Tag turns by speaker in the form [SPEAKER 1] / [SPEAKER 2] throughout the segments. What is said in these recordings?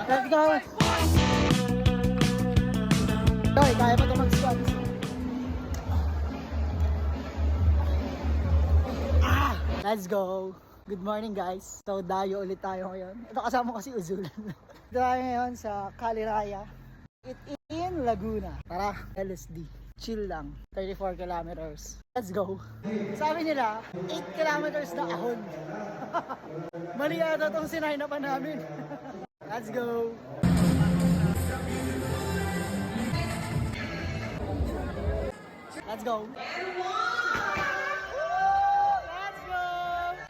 [SPEAKER 1] Let's go! Toy, kaya pa ito mag-squats. Let's go! Good morning guys. So dayo ulit tayo ngayon. Ito kasama ko si Uzul. Ito tayo ngayon sa Caliraya. It in Laguna. Tara, LSD. Chill lang. 34 kilometers. Let's go. Sabi nila, 8 kilometers na ahon. Mali yata itong sinay na pa namin. Let's go. Let's go.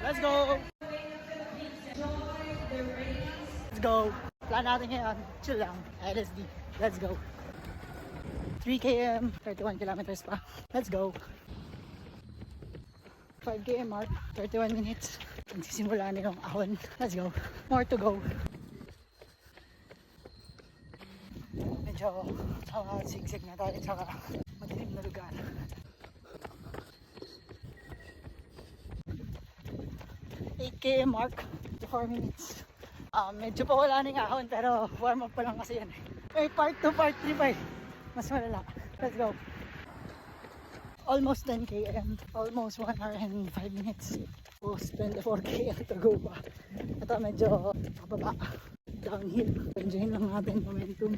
[SPEAKER 1] Let's go! Let's go! Plan natin ngayon. Chill lang. LSD. Let's go. 3 km, 31 kilometers pa. Let's go. 5 km mark, 31 minutes. Nagsisimula na yung ahon. Let's go. More to go. Medyo sigsig na tayo tsaka madilim na lugar. 8 km mark, 4 minutes. Medyo pa wala nang ahon pero warm up pa lang kasi yan. May part 2, part 3 pa eh. Mas malala. Let's go. Almost 10 km. Almost 1 hour and 5 minutes. Almost 24 km to go pa. Ito medyo pababa. Downhill. Enjoyin lang natin momentum.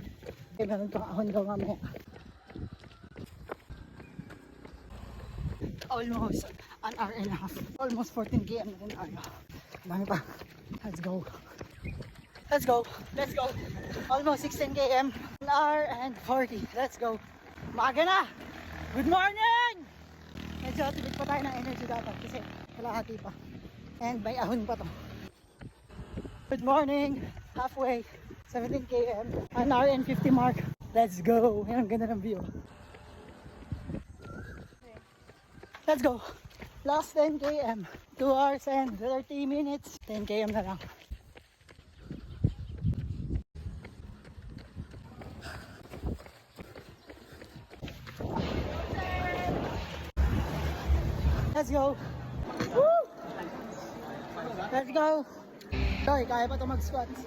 [SPEAKER 1] Kaya meron pang ahon daw mamaya. Almost an hour and a half. Almost 14 km na rin tayo. Dami pa. Let's go. Let's go. Let's go. Almost 16 km. An hour and 40. Let's go. Maga na! Good morning! Medyo tibig pa tayo ng energy dapat kasi kalahati pa. And may ahon pa to. Good morning! Halfway. 17 km. An hour and 50 mark. Let's go. Yan ang ganda ng view. Let's go. Last 10 km. 2 hours and 30 minutes. 10 km na lang. Let's go. Woo! Let's go. Sorry, kaya pa ito mag-squats.